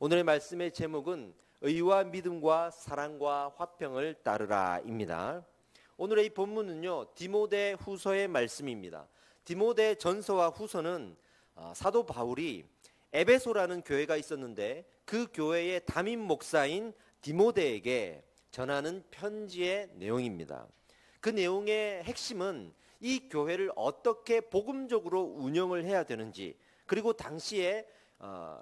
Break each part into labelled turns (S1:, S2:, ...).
S1: 오늘의 말씀의 제목은 의와 믿음과 사랑과 화평을 따르라입니다. 오늘의 이 본문은요, 디모데 후서의 말씀입니다. 디모데 전서와 후서는 사도 바울이 에베소라는 교회가 있었는데 그 교회의 담임 목사인 디모데에게 전하는 편지의 내용입니다. 그 내용의 핵심은 이 교회를 어떻게 복음적으로 운영을 해야 되는지, 그리고 당시에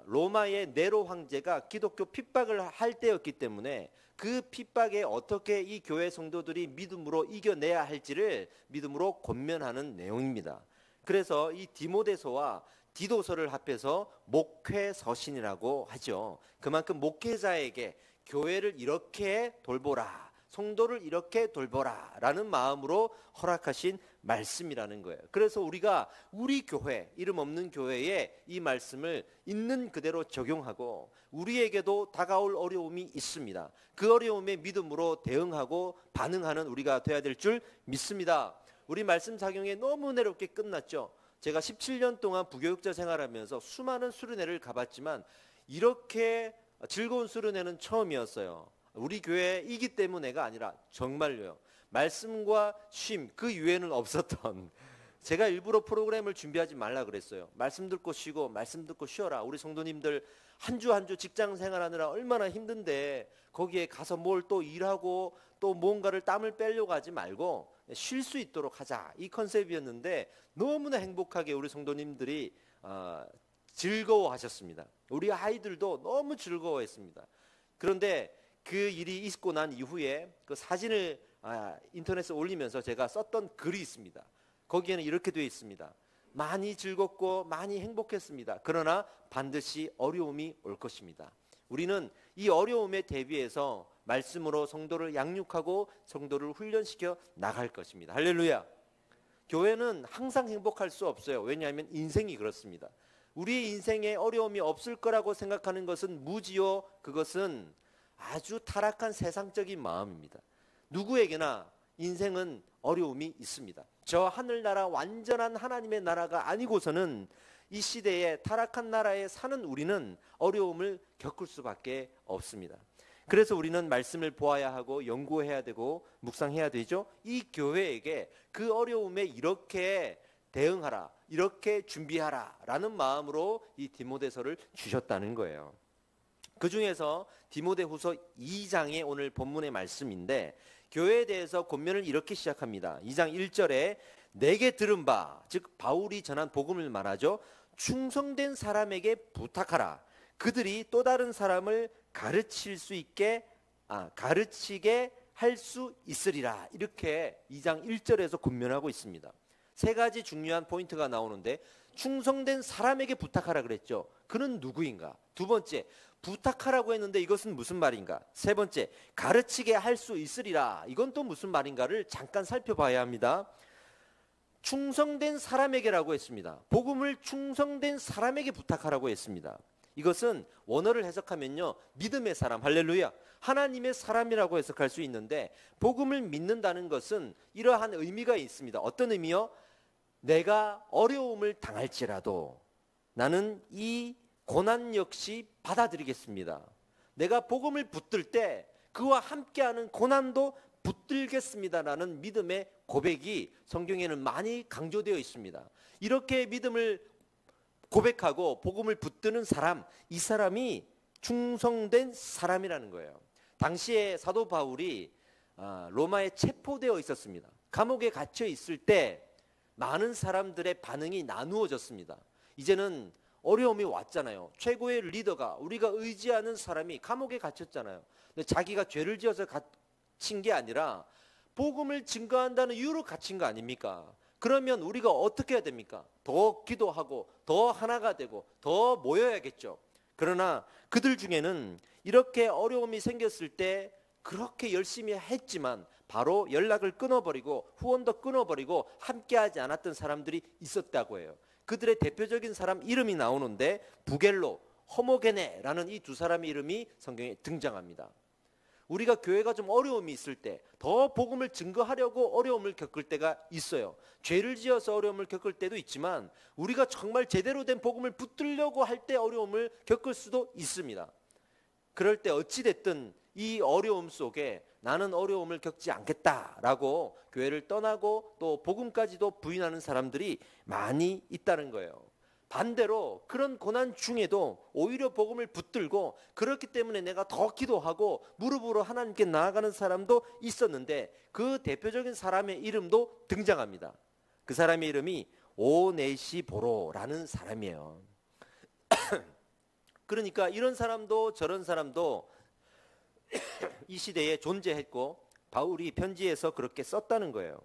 S1: 로마의 네로 황제가 기독교 핍박을 할 때였기 때문에 그 핍박에 어떻게 이 교회 성도들이 믿음으로 이겨내야 할지를 믿음으로 권면하는 내용입니다. 그래서 이 디모데서와 디도서를 합해서 목회서신이라고 하죠. 그만큼 목회자에게 교회를 이렇게 돌보라, 성도를 이렇게 돌보라 라는 마음으로 허락하신 말씀이라는 거예요. 그래서 우리가 우리 교회, 이름 없는 교회에 이 말씀을 있는 그대로 적용하고 우리에게도 다가올 어려움이 있습니다. 그 어려움에 믿음으로 대응하고 반응하는 우리가 돼야 될 줄 믿습니다. 우리 말씀 작용에 너무 은혜롭게 끝났죠. 제가 17년 동안 부교육자 생활하면서 수많은 수련회를 가봤지만 이렇게 즐거운 수련회는 처음이었어요. 우리 교회이기 때문에가 아니라 정말로요, 말씀과 쉼 그 이외에는 없었던, 제가 일부러 프로그램을 준비하지 말라 그랬어요. 말씀 듣고 쉬고 말씀 듣고 쉬어라. 우리 성도님들 한 주 한 주 직장 생활하느라 얼마나 힘든데 거기에 가서 뭘 또 일하고 또 뭔가를 땀을 빼려고 하지 말고 쉴 수 있도록 하자, 이 컨셉이었는데 너무나 행복하게 우리 성도님들이 즐거워하셨습니다. 우리 아이들도 너무 즐거워했습니다. 그런데 그 일이 있고 난 이후에 그 사진을 인터넷에 올리면서 제가 썼던 글이 있습니다. 거기에는 이렇게 되어 있습니다. 많이 즐겁고 많이 행복했습니다. 그러나 반드시 어려움이 올 것입니다. 우리는 이 어려움에 대비해서 말씀으로 성도를 양육하고 성도를 훈련시켜 나갈 것입니다. 할렐루야. 교회는 항상 행복할 수 없어요. 왜냐하면 인생이 그렇습니다. 우리의 인생에 어려움이 없을 거라고 생각하는 것은 무지요. 그것은 아주 타락한 세상적인 마음입니다. 누구에게나 인생은 어려움이 있습니다. 저 하늘나라, 완전한 하나님의 나라가 아니고서는 이 시대에 타락한 나라에 사는 우리는 어려움을 겪을 수밖에 없습니다. 그래서 우리는 말씀을 보아야 하고 연구해야 되고 묵상해야 되죠. 이 교회에게 그 어려움에 이렇게 대응하라, 이렇게 준비하라 라는 마음으로 이 디모데서를 주셨다는 거예요. 그 중에서 디모데후서 2장의 오늘 본문의 말씀인데, 교회에 대해서 권면을 이렇게 시작합니다. 2장 1절에 내게 들은 바, 즉 바울이 전한 복음을 말하죠. 충성된 사람에게 부탁하라. 그들이 또 다른 사람을 가르치게 할 수 있으리라. 이렇게 2장 1절에서 권면하고 있습니다. 세 가지 중요한 포인트가 나오는데, 충성된 사람에게 부탁하라 그랬죠. 그는 누구인가? 두 번째, 부탁하라고 했는데 이것은 무슨 말인가? 세 번째, 가르치게 할 수 있으리라. 이건 또 무슨 말인가를 잠깐 살펴봐야 합니다. 충성된 사람에게라고 했습니다. 복음을 충성된 사람에게 부탁하라고 했습니다. 이것은 원어를 해석하면요, 믿음의 사람, 할렐루야, 하나님의 사람이라고 해석할 수 있는데, 복음을 믿는다는 것은 이러한 의미가 있습니다. 어떤 의미요? 내가 어려움을 당할지라도 나는 이 고난 역시 받아들이겠습니다. 내가 복음을 붙들 때 그와 함께하는 고난도 붙들겠습니다라는 믿음의 고백이 성경에는 많이 강조되어 있습니다. 이렇게 믿음을 고백하고 복음을 붙드는 사람, 이 사람이 충성된 사람이라는 거예요. 당시에 사도 바울이 로마에 체포되어 있었습니다. 감옥에 갇혀 있을 때 많은 사람들의 반응이 나누어졌습니다. 이제는 어려움이 왔잖아요. 최고의 리더가, 우리가 의지하는 사람이 감옥에 갇혔잖아요. 근데 자기가 죄를 지어서 갇힌 게 아니라 복음을 증거한다는 이유로 갇힌 거 아닙니까? 그러면 우리가 어떻게 해야 됩니까? 더 기도하고 더 하나가 되고 더 모여야겠죠. 그러나 그들 중에는 이렇게 어려움이 생겼을 때 그렇게 열심히 했지만 바로 연락을 끊어버리고 후원도 끊어버리고 함께하지 않았던 사람들이 있었다고 해요. 그들의 대표적인 사람 이름이 나오는데 부겔로, 허모게네라는 이 두 사람의 이름이 성경에 등장합니다. 우리가 교회가 좀 어려움이 있을 때 더 복음을 증거하려고 어려움을 겪을 때가 있어요. 죄를 지어서 어려움을 겪을 때도 있지만 우리가 정말 제대로 된 복음을 붙들려고 할 때 어려움을 겪을 수도 있습니다. 그럴 때 어찌됐든 이 어려움 속에 나는 어려움을 겪지 않겠다라고 교회를 떠나고 또 복음까지도 부인하는 사람들이 많이 있다는 거예요. 반대로 그런 고난 중에도 오히려 복음을 붙들고 그렇기 때문에 내가 더 기도하고 무릎으로 하나님께 나아가는 사람도 있었는데 그 대표적인 사람의 이름도 등장합니다. 그 사람의 이름이 오네시보로라는 사람이에요. 그러니까 이런 사람도 저런 사람도 이 시대에 존재했고 바울이 편지에서 그렇게 썼다는 거예요.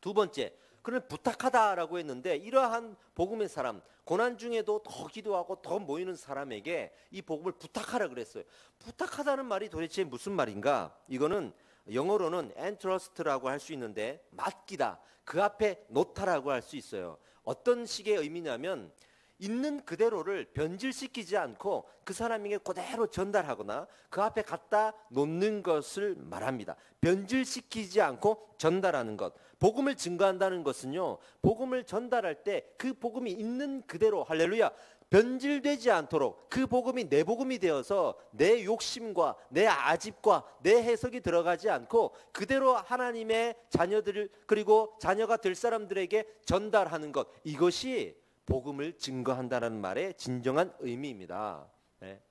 S1: 두 번째, 그를 부탁하다라고 했는데 이러한 복음의 사람, 고난 중에도 더 기도하고 더 모이는 사람에게 이 복음을 부탁하라 그랬어요. 부탁하다는 말이 도대체 무슨 말인가? 이거는 영어로는 entrust라고 할 수 있는데 맡기다, 그 앞에 놓다라고 할 수 있어요. 어떤 식의 의미냐면 있는 그대로를 변질시키지 않고 그 사람에게 그대로 전달하거나 그 앞에 갖다 놓는 것을 말합니다. 변질시키지 않고 전달하는 것. 복음을 증거한다는 것은요, 복음을 전달할 때 그 복음이 있는 그대로, 할렐루야, 변질되지 않도록 그 복음이 내 복음이 되어서 내 욕심과 내 아집과 내 해석이 들어가지 않고 그대로 하나님의 자녀들 그리고 자녀가 될 사람들에게 전달하는 것, 이것이 복음을 증거한다는 말의 진정한 의미입니다. 네.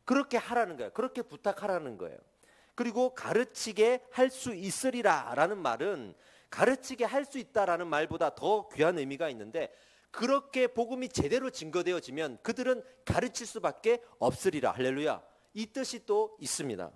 S1: 그렇게 하라는 거예요. 그렇게 부탁하라는 거예요. 그리고 가르치게 할 수 있으리라 라는 말은 가르치게 할 수 있다라는 말보다 더 귀한 의미가 있는데, 그렇게 복음이 제대로 증거되어지면 그들은 가르칠 수밖에 없으리라. 할렐루야. 이 뜻이 또 있습니다.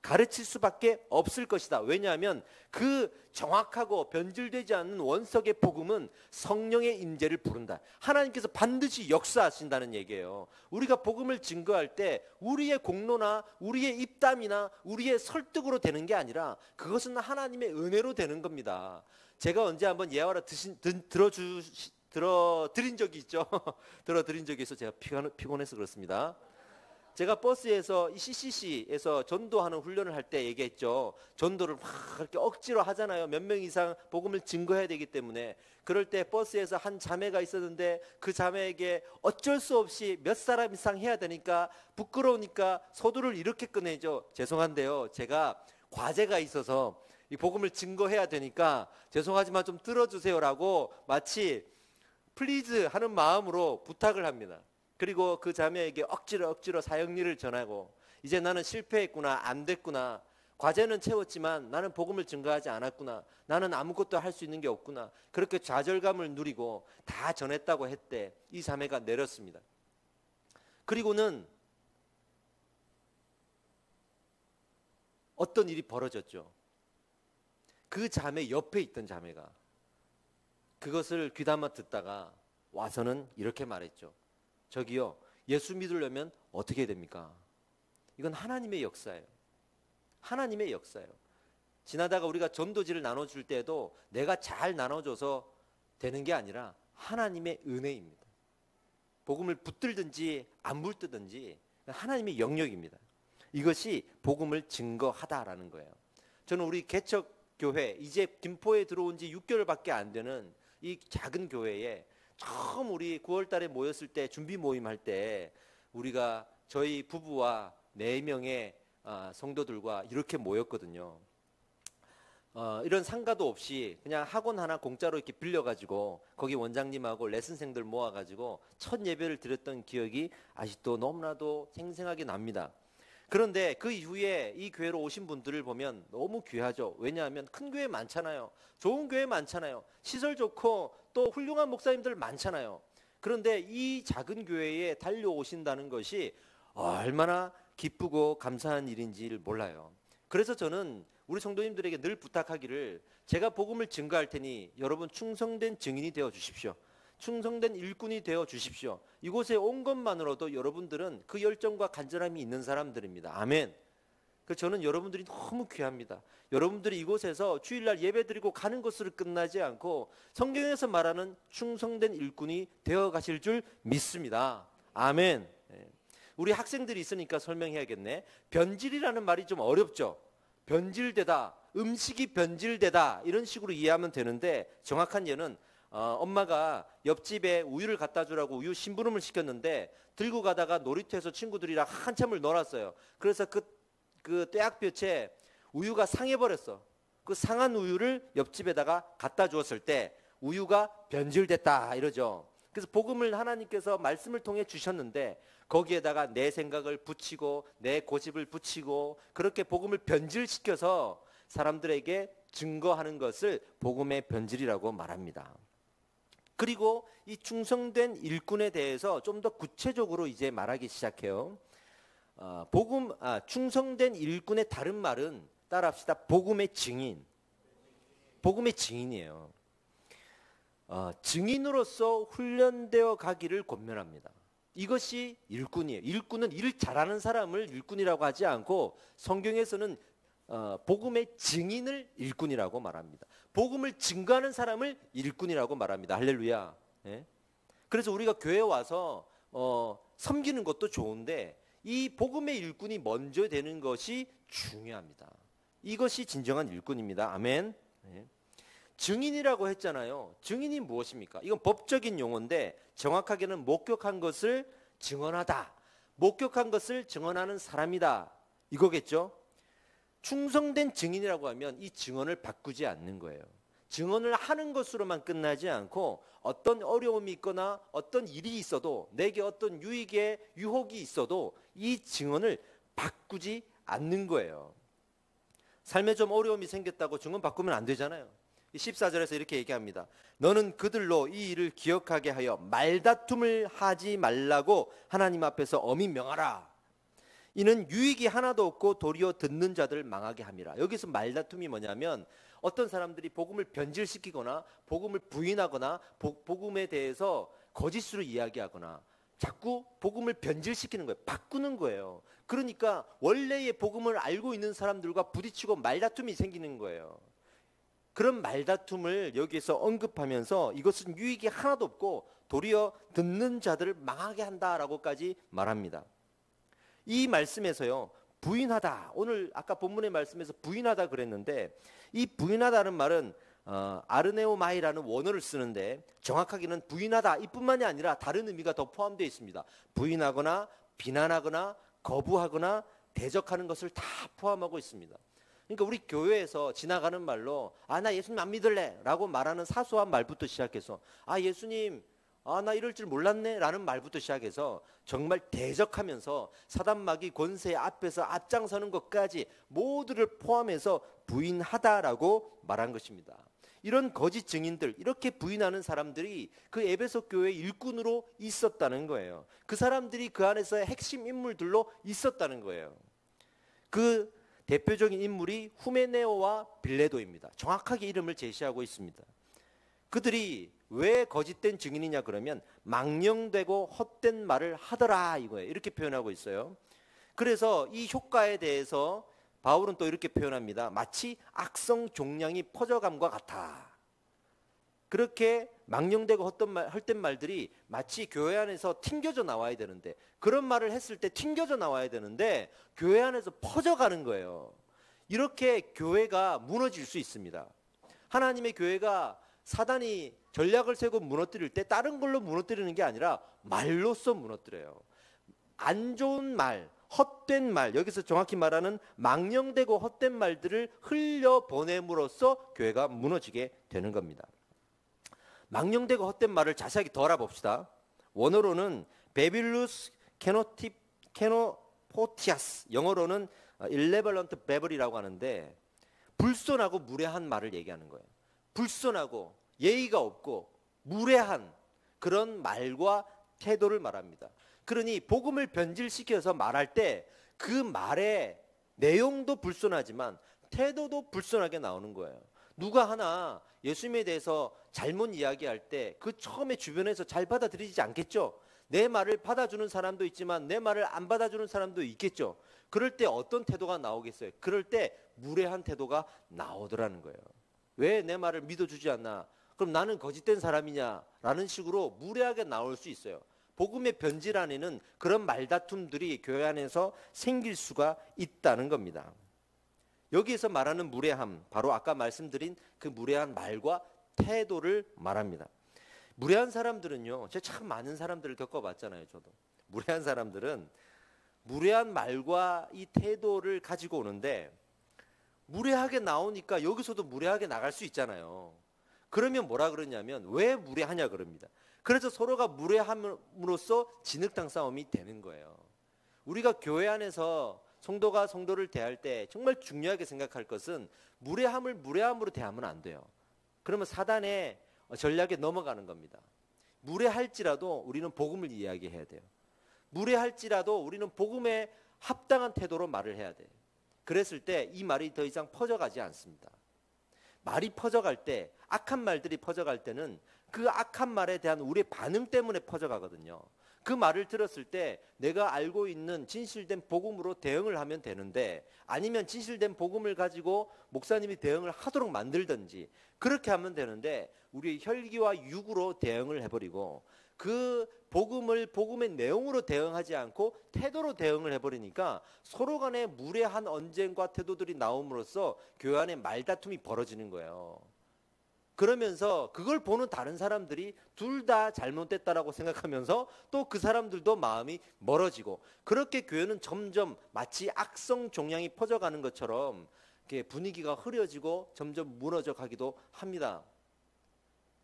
S1: 가르칠 수밖에 없을 것이다. 왜냐하면 그 정확하고 변질되지 않는 원석의 복음은 성령의 임재를 부른다. 하나님께서 반드시 역사하신다는 얘기예요. 우리가 복음을 증거할 때 우리의 공로나 우리의 입담이나 우리의 설득으로 되는 게 아니라 그것은 하나님의 은혜로 되는 겁니다. 제가 언제 한번 예화를 들어드린 적이 있죠. 들어드린 적이 있어. 제가 피곤해서 그렇습니다. 제가 버스에서 이 CCC에서 전도하는 훈련을 할 때 얘기했죠. 전도를 막 그렇게 억지로 하잖아요. 몇 명 이상 복음을 증거해야 되기 때문에. 그럴 때 버스에서 한 자매가 있었는데 그 자매에게 어쩔 수 없이 몇 사람 이상 해야 되니까 부끄러우니까 서두를 이렇게 꺼내죠. 죄송한데요, 제가 과제가 있어서 이 복음을 증거해야 되니까 죄송하지만 좀 들어주세요라고 마치 플리즈 하는 마음으로 부탁을 합니다. 그리고 그 자매에게 억지로 사역일을 전하고, 이제 나는 실패했구나, 안 됐구나, 과제는 채웠지만 나는 복음을 증거하지 않았구나, 나는 아무것도 할 수 있는 게 없구나, 그렇게 좌절감을 누리고 다 전했다고 했대. 이 자매가 내렸습니다. 그리고는 어떤 일이 벌어졌죠. 그 자매 옆에 있던 자매가 그것을 귀담아 듣다가 와서는 이렇게 말했죠. 저기요, 예수 믿으려면 어떻게 됩니까? 이건 하나님의 역사예요. 하나님의 역사예요. 지나다가 우리가 전도지를 나눠줄 때도 내가 잘 나눠줘서 되는 게 아니라 하나님의 은혜입니다. 복음을 붙들든지 안 붙들든지 하나님의 영역입니다. 이것이 복음을 증거하다라는 거예요. 저는 우리 개척교회, 이제 김포에 들어온 지 6개월밖에 안 되는 이 작은 교회에 처음 우리 9월 달에 모였을 때, 준비 모임 할 때 우리가 저희 부부와 4명의 성도들과 이렇게 모였거든요. 이런 상가도 없이 그냥 학원 하나 공짜로 이렇게 빌려가지고 거기 원장님하고 레슨생들 모아가지고 첫 예배를 드렸던 기억이 아직도 너무나도 생생하게 납니다. 그런데 그 이후에 이 교회로 오신 분들을 보면 너무 귀하죠. 왜냐하면 큰 교회 많잖아요. 좋은 교회 많잖아요. 시설 좋고 또 훌륭한 목사님들 많잖아요. 그런데 이 작은 교회에 달려오신다는 것이 얼마나 기쁘고 감사한 일인지를 몰라요. 그래서 저는 우리 성도님들에게 늘 부탁하기를, 제가 복음을 증거할 테니 여러분 충성된 증인이 되어 주십시오. 충성된 일꾼이 되어 주십시오. 이곳에 온 것만으로도 여러분들은 그 열정과 간절함이 있는 사람들입니다. 아멘. 저는 여러분들이 너무 귀합니다. 여러분들이 이곳에서 주일날 예배드리고 가는 것으로 끝나지 않고 성경에서 말하는 충성된 일꾼이 되어 가실 줄 믿습니다. 아멘. 우리 학생들이 있으니까 설명해야겠네. 변질이라는 말이 좀 어렵죠. 변질되다, 음식이 변질되다, 이런 식으로 이해하면 되는데 정확한 예는 엄마가 옆집에 우유를 갖다 주라고 우유 심부름을 시켰는데 들고 가다가 놀이터에서 친구들이랑 한참을 놀았어요. 그래서 그 떼약볕에 우유가 상해버렸어. 그 상한 우유를 옆집에다가 갖다 주었을 때 우유가 변질됐다 이러죠. 그래서 복음을 하나님께서 말씀을 통해 주셨는데 거기에다가 내 생각을 붙이고 내 고집을 붙이고 그렇게 복음을 변질시켜서 사람들에게 증거하는 것을 복음의 변질이라고 말합니다. 그리고 이 충성된 일꾼에 대해서 좀 더 구체적으로 이제 말하기 시작해요. 충성된 일꾼의 다른 말은 따라합시다. 복음의 증인. 복음의 증인이에요. 증인으로서 훈련되어 가기를 권면합니다. 이것이 일꾼이에요. 일꾼은 일 잘하는 사람을 일꾼이라고 하지 않고 성경에서는 복음의 증인을 일꾼이라고 말합니다. 복음을 증거하는 사람을 일꾼이라고 말합니다. 할렐루야. 예? 그래서 우리가 교회에 와서 섬기는 것도 좋은데 이 복음의 일꾼이 먼저 되는 것이 중요합니다. 이것이 진정한 일꾼입니다. 아멘. 예? 증인이라고 했잖아요. 증인이 무엇입니까? 이건 법적인 용어인데 정확하게는 목격한 것을 증언하다. 목격한 것을 증언하는 사람이다. 이거겠죠? 충성된 증인이라고 하면 이 증언을 바꾸지 않는 거예요. 증언을 하는 것으로만 끝나지 않고 어떤 어려움이 있거나 어떤 일이 있어도 내게 어떤 유혹이 있어도 이 증언을 바꾸지 않는 거예요. 삶에 좀 어려움이 생겼다고 증언 바꾸면 안 되잖아요. 14절에서 이렇게 얘기합니다. 너는 그들로 이 일을 기억하게 하여 말다툼을 하지 말라고 하나님 앞에서 엄히 명하라. 이는 유익이 하나도 없고 도리어 듣는 자들을 망하게 함이라. 여기서 말다툼이 뭐냐면 어떤 사람들이 복음을 변질시키거나 복음을 부인하거나 복음에 대해서 거짓으로 이야기하거나 자꾸 복음을 변질시키는 거예요. 바꾸는 거예요. 그러니까 원래의 복음을 알고 있는 사람들과 부딪히고 말다툼이 생기는 거예요. 그런 말다툼을 여기에서 언급하면서 이것은 유익이 하나도 없고 도리어 듣는 자들을 망하게 한다라고까지 말합니다. 이 말씀에서요, 부인하다. 오늘 아까 본문의 말씀에서 부인하다 그랬는데 이 부인하다는 말은 아르네오마이라는 원어를 쓰는데 정확하게는 부인하다 이뿐만이 아니라 다른 의미가 더 포함되어 있습니다. 부인하거나 비난하거나 거부하거나 대적하는 것을 다 포함하고 있습니다. 그러니까 우리 교회에서 지나가는 말로 나 예수님 안 믿을래 라고 말하는 사소한 말부터 시작해서 예수님 나 이럴 줄 몰랐네 라는 말부터 시작해서 정말 대적하면서 사단마귀 권세 앞에서 앞장서는 것까지 모두를 포함해서 부인하다라고 말한 것입니다. 이런 거짓 증인들, 이렇게 부인하는 사람들이 그 에베소 교회의 일꾼으로 있었다는 거예요. 그 사람들이 그 안에서의 핵심 인물들로 있었다는 거예요. 그 대표적인 인물이 후메네오와 빌레도입니다. 정확하게 이름을 제시하고 있습니다. 그들이 왜 거짓된 증인이냐 그러면 망령되고 헛된 말을 하더라 이거예요. 이렇게 표현하고 있어요. 그래서 이 효과에 대해서 바울은 또 이렇게 표현합니다. 마치 악성 종양이 퍼져감과 같아. 그렇게 망령되고 헛된 말들이 마치 교회 안에서 튕겨져 나와야 되는데 그런 말을 했을 때 튕겨져 나와야 되는데 교회 안에서 퍼져가는 거예요. 이렇게 교회가 무너질 수 있습니다. 하나님의 교회가 사단이 전략을 세고 무너뜨릴 때 다른 걸로 무너뜨리는 게 아니라 말로써 무너뜨려요. 안 좋은 말, 헛된 말, 여기서 정확히 말하는 망령되고 헛된 말들을 흘려보냄으로써 교회가 무너지게 되는 겁니다. 망령되고 헛된 말을 자세하게 더 알아봅시다. 원어로는 베빌루스 케노포티아스, 영어로는 일레벌런트 베블이라고 하는데 불손하고 무례한 말을 얘기하는 거예요. 불손하고 예의가 없고 무례한 그런 말과 태도를 말합니다. 그러니 복음을 변질시켜서 말할 때 그 말의 내용도 불손하지만 태도도 불손하게 나오는 거예요. 누가 하나 예수님에 대해서 잘못 이야기할 때 그 처음에 주변에서 잘 받아들이지 않겠죠. 내 말을 받아주는 사람도 있지만 내 말을 안 받아주는 사람도 있겠죠. 그럴 때 어떤 태도가 나오겠어요? 그럴 때 무례한 태도가 나오더라는 거예요. 왜 내 말을 믿어주지 않나? 그럼 나는 거짓된 사람이냐? 라는 식으로 무례하게 나올 수 있어요. 복음의 변질 안에는 그런 말다툼들이 교회 안에서 생길 수가 있다는 겁니다. 여기에서 말하는 무례함, 바로 아까 말씀드린 그 무례한 말과 태도를 말합니다. 무례한 사람들은요, 제가 참 많은 사람들을 겪어봤잖아요. 저도 무례한 사람들은 무례한 말과 이 태도를 가지고 오는데, 무례하게 나오니까 여기서도 무례하게 나갈 수 있잖아요. 그러면 뭐라 그러냐면 왜 무례하냐 그럽니다. 그래서 서로가 무례함으로써 진흙탕 싸움이 되는 거예요. 우리가 교회 안에서 성도가 성도를 대할 때 정말 중요하게 생각할 것은 무례함을 무례함으로 대하면 안 돼요. 그러면 사단의 전략에 넘어가는 겁니다. 무례할지라도 우리는 복음을 이야기해야 돼요. 무례할지라도 우리는 복음에 합당한 태도로 말을 해야 돼요. 그랬을 때 이 말이 더 이상 퍼져가지 않습니다. 말이 퍼져갈 때, 악한 말들이 퍼져갈 때는 그 악한 말에 대한 우리의 반응 때문에 퍼져가거든요. 그 말을 들었을 때 내가 알고 있는 진실된 복음으로 대응을 하면 되는데, 아니면 진실된 복음을 가지고 목사님이 대응을 하도록 만들든지 그렇게 하면 되는데, 우리의 혈기와 육으로 대응을 해버리고 그 복음의 내용으로 대응하지 않고 태도로 대응을 해버리니까 서로 간에 무례한 언쟁과 태도들이 나옴으로써 교회 안에 말다툼이 벌어지는 거예요. 그러면서 그걸 보는 다른 사람들이 둘 다 잘못됐다라고 생각하면서 또 그 사람들도 마음이 멀어지고, 그렇게 교회는 점점 마치 악성 종양이 퍼져가는 것처럼 분위기가 흐려지고 점점 무너져 가기도 합니다.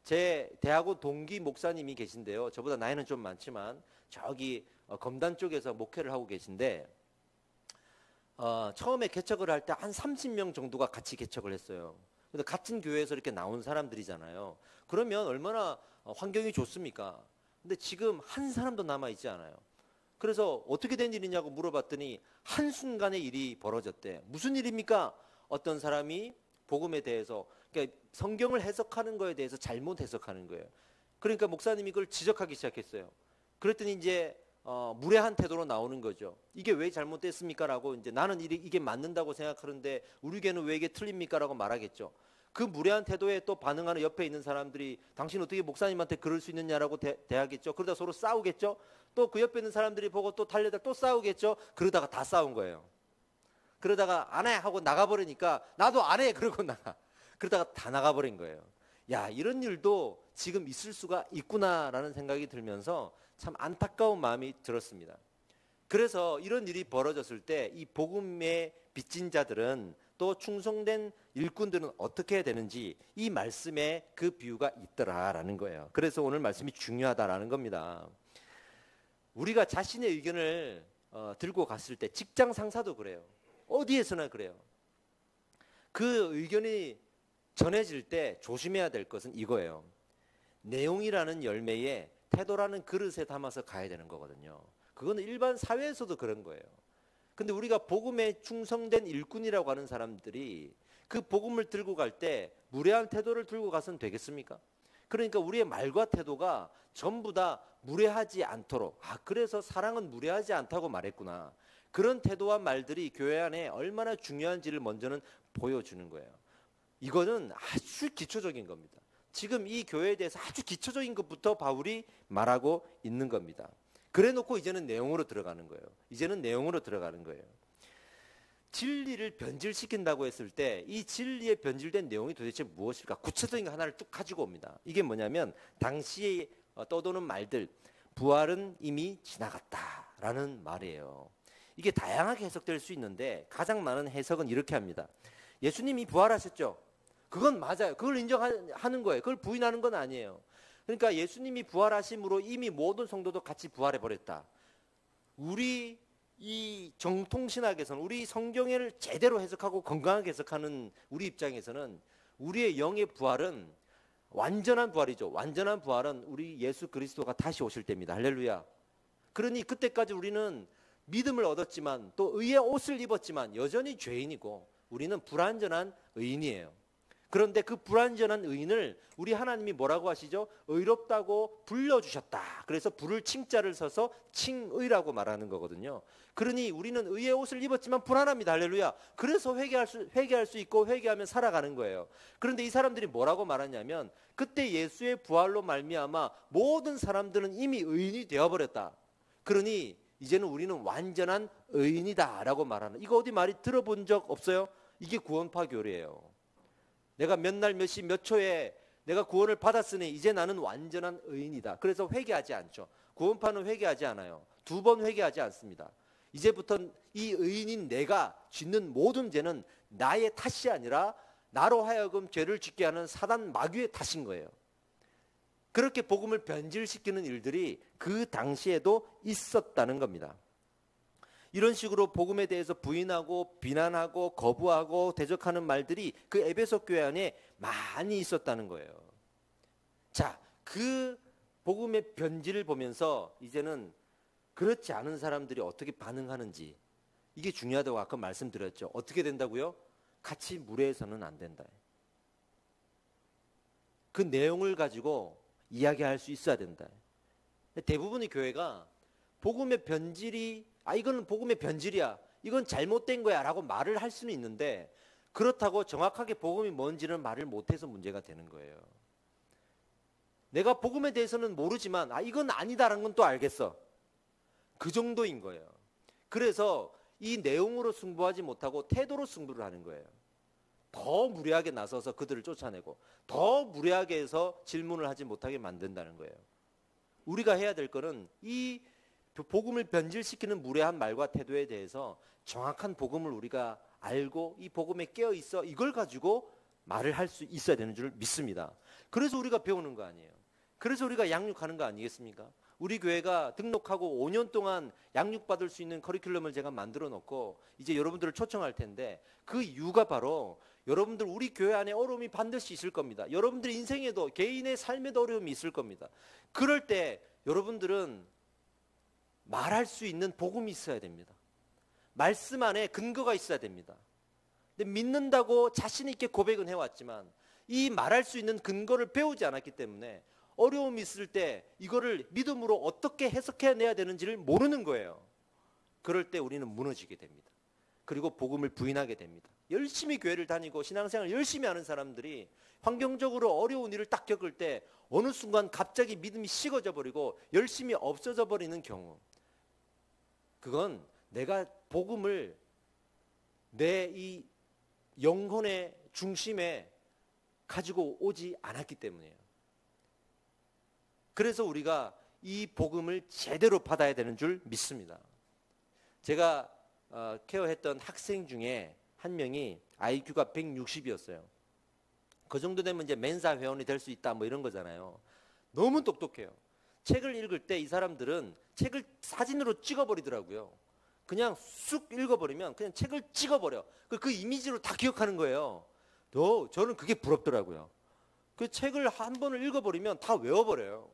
S1: 제 대학원 동기 목사님이 계신데요. 저보다 나이는 좀 많지만 저기 검단 쪽에서 목회를 하고 계신데, 처음에 개척을 할 때 한 30명 정도가 같이 개척을 했어요. 근데 같은 교회에서 이렇게 나온 사람들이잖아요. 그러면 얼마나 환경이 좋습니까? 근데 지금 한 사람도 남아있지 않아요. 그래서 어떻게 된 일이냐고 물어봤더니 한순간에 일이 벌어졌대. 무슨 일입니까? 어떤 사람이 복음에 대해서, 그러니까 성경을 해석하는 거에 대해서 잘못 해석하는 거예요. 그러니까 목사님이 그걸 지적하기 시작했어요. 그랬더니 이제 무례한 태도로 나오는 거죠. 이게 왜 잘못됐습니까? 라고, 이제 나는 이게 맞는다고 생각하는데 우리 교회는 왜 이게 틀립니까? 라고 말하겠죠. 그 무례한 태도에 또 반응하는 옆에 있는 사람들이 당신 어떻게 목사님한테 그럴 수 있느냐라고 대하겠죠. 그러다 서로 싸우겠죠. 또 그 옆에 있는 사람들이 보고 또 달려다 또 싸우겠죠. 그러다가 다 싸운 거예요. 그러다가 안 해 하고 나가버리니까 나도 안 해 그러고 나가. 그러다가 다 나가버린 거예요. 야, 이런 일도 지금 있을 수가 있구나라는 생각이 들면서 참 안타까운 마음이 들었습니다. 그래서 이런 일이 벌어졌을 때 이 복음에 빚진 자들은, 또 충성된 일꾼들은 어떻게 해야 되는지 이 말씀에 그 비유가 있더라라는 거예요. 그래서 오늘 말씀이 중요하다라는 겁니다. 우리가 자신의 의견을 들고 갔을 때, 직장 상사도 그래요. 어디에서나 그래요. 그 의견이 전해질 때 조심해야 될 것은 이거예요. 내용이라는 열매에 태도라는 그릇에 담아서 가야 되는 거거든요. 그거는 일반 사회에서도 그런 거예요. 근데 우리가 복음에 충성된 일꾼이라고 하는 사람들이 그 복음을 들고 갈 때 무례한 태도를 들고 가서는 되겠습니까? 그러니까 우리의 말과 태도가 전부 다 무례하지 않도록, 그래서 사랑은 무례하지 않다고 말했구나. 그런 태도와 말들이 교회 안에 얼마나 중요한지를 먼저는 보여주는 거예요. 이거는 아주 기초적인 겁니다. 지금 이 교회에 대해서 아주 기초적인 것부터 바울이 말하고 있는 겁니다. 그래 놓고 이제는 내용으로 들어가는 거예요. 이제는 내용으로 들어가는 거예요. 진리를 변질시킨다고 했을 때 이 진리에 변질된 내용이 도대체 무엇일까? 구체적인 거 하나를 쭉 가지고 옵니다. 이게 뭐냐면 당시에 떠도는 말들, 부활은 이미 지나갔다라는 말이에요. 이게 다양하게 해석될 수 있는데 가장 많은 해석은 이렇게 합니다. 예수님이 부활하셨죠? 그건 맞아요. 그걸 인정하는 거예요. 그걸 부인하는 건 아니에요. 그러니까 예수님이 부활하심으로 이미 모든 성도도 같이 부활해버렸다. 우리 이 정통신학에서는, 우리 성경을 제대로 해석하고 건강하게 해석하는 우리 입장에서는 우리의 영의 부활은 완전한 부활이죠. 완전한 부활은 우리 예수 그리스도가 다시 오실 때입니다. 할렐루야. 그러니 그때까지 우리는 믿음을 얻었지만 또 의의 옷을 입었지만 여전히 죄인이고 우리는 불완전한 의인이에요. 그런데 그 불완전한 의인을 우리 하나님이 뭐라고 하시죠? 의롭다고 불러주셨다. 그래서 불을 칭자를 써서 칭의라고 말하는 거거든요. 그러니 우리는 의의 옷을 입었지만 불안합니다. 할렐루야. 그래서 회개할 수 있고 회개하면 살아가는 거예요. 그런데 이 사람들이 뭐라고 말하냐면 그때 예수의 부활로 말미암아 모든 사람들은 이미 의인이 되어버렸다. 그러니 이제는 우리는 완전한 의인이다라고 말하는, 이거 어디 말이 들어본 적 없어요? 이게 구원파 교리예요. 내가 몇 날 몇 시 몇 초에 내가 구원을 받았으니 이제 나는 완전한 의인이다. 그래서 회개하지 않죠. 구원파는 회개하지 않아요. 2번 회개하지 않습니다. 이제부터 이 의인인 내가 짓는 모든 죄는 나의 탓이 아니라 나로 하여금 죄를 짓게 하는 사단 마귀의 탓인 거예요. 그렇게 복음을 변질시키는 일들이 그 당시에도 있었다는 겁니다. 이런 식으로 복음에 대해서 부인하고 비난하고 거부하고 대적하는 말들이 그 에베소 교회 안에 많이 있었다는 거예요. 자, 그 복음의 변질을 보면서 이제는 그렇지 않은 사람들이 어떻게 반응하는지, 이게 중요하다고 아까 말씀드렸죠. 어떻게 된다고요? 같이 무례해서는 안 된다. 그 내용을 가지고 이야기할 수 있어야 된다. 대부분의 교회가 복음의 변질이 이거는 복음의 변질이야, 이건 잘못된 거야 라고 말을 할 수는 있는데, 그렇다고 정확하게 복음이 뭔지는 말을 못해서 문제가 되는 거예요. 내가 복음에 대해서는 모르지만 이건 아니다라는 건 또 알겠어. 그 정도인 거예요. 그래서 이 내용으로 승부하지 못하고 태도로 승부를 하는 거예요. 더 무례하게 나서서 그들을 쫓아내고 더 무례하게 해서 질문을 하지 못하게 만든다는 거예요. 우리가 해야 될 거는 이 복음을 변질시키는 무례한 말과 태도에 대해서 정확한 복음을 우리가 알고 이 복음에 깨어 있어 이걸 가지고 말을 할 수 있어야 되는 줄 믿습니다. 그래서 우리가 배우는 거 아니에요. 그래서 우리가 양육하는 거 아니겠습니까? 우리 교회가 등록하고 5년 동안 양육받을 수 있는 커리큘럼을 제가 만들어 놓고 이제 여러분들을 초청할 텐데, 그 이유가 바로 여러분들 우리 교회 안에 어려움이 반드시 있을 겁니다. 여러분들 인생에도 개인의 삶에도 어려움이 있을 겁니다. 그럴 때 여러분들은 말할 수 있는 복음이 있어야 됩니다. 말씀 안에 근거가 있어야 됩니다. 근데 믿는다고 자신 있게 고백은 해왔지만 이 말할 수 있는 근거를 배우지 않았기 때문에 어려움이 있을 때 이거를 믿음으로 어떻게 해석해내야 되는지를 모르는 거예요. 그럴 때 우리는 무너지게 됩니다. 그리고 복음을 부인하게 됩니다. 열심히 교회를 다니고 신앙생활을 열심히 하는 사람들이 환경적으로 어려운 일을 딱 겪을 때 어느 순간 갑자기 믿음이 식어져 버리고 열심히 없어져 버리는 경우, 그건 내가 복음을 내 이 영혼의 중심에 가지고 오지 않았기 때문이에요. 그래서 우리가 이 복음을 제대로 받아야 되는 줄 믿습니다. 제가 케어했던 학생 중에 한 명이 IQ가 160이었어요. 그 정도 되면 이제 멘사 회원이 될 수 있다 뭐 이런 거잖아요. 너무 똑똑해요. 책을 읽을 때 이 사람들은 책을 사진으로 찍어버리더라고요. 그냥 쑥 읽어버리면 그냥 책을 찍어버려. 그 이미지로 다 기억하는 거예요. 저는 그게 부럽더라고요. 그 책을 한 번을 읽어버리면 다 외워버려요.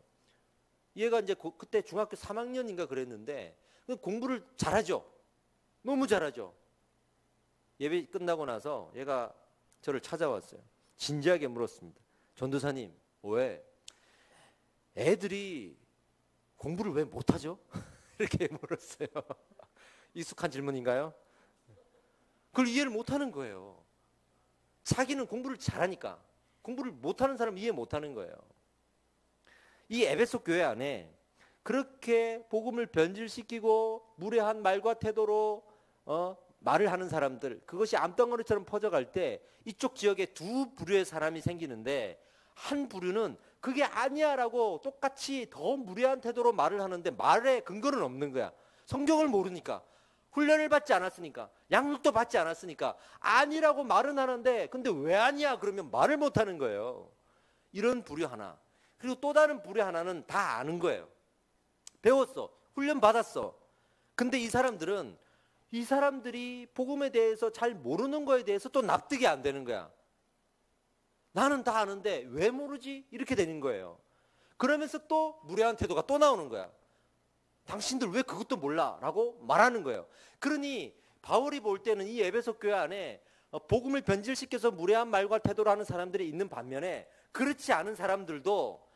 S1: 얘가 이제 그때 중학교 3학년인가 그랬는데 공부를 잘하죠. 너무 잘하죠. 예배 끝나고 나서 얘가 저를 찾아왔어요. 진지하게 물었습니다. 전도사님, 왜 애들이 공부를 왜 못하죠? 이렇게 물었어요. 익숙한 질문인가요? 그걸 이해를 못하는 거예요. 자기는 공부를 잘하니까. 공부를 못하는 사람은 이해 못하는 거예요. 이 에베소 교회 안에 그렇게 복음을 변질시키고 무례한 말과 태도로 말을 하는 사람들, 그것이 암덩어리처럼 퍼져갈 때 이쪽 지역에 두 부류의 사람이 생기는데, 한 부류는 그게 아니야라고 똑같이 더 무례한 태도로 말을 하는데 말의 근거는 없는 거야. 성경을 모르니까, 훈련을 받지 않았으니까, 양육도 받지 않았으니까 아니라고 말은 하는데, 근데 왜 아니야 그러면 말을 못하는 거예요. 이런 부류 하나. 그리고 또 다른 부류 하나는 다 아는 거예요. 배웠어, 훈련 받았어. 근데 이 사람들이 복음에 대해서 잘 모르는 거에 대해서 또 납득이 안 되는 거야. 나는 다 아는데 왜 모르지? 이렇게 되는 거예요. 그러면서 또 무례한 태도가 또 나오는 거야. 당신들 왜 그것도 몰라? 라고 말하는 거예요. 그러니 바울이 볼 때는 이 에베소 교회 안에 복음을 변질시켜서 무례한 말과 태도를 하는 사람들이 있는 반면에, 그렇지 않은 사람들도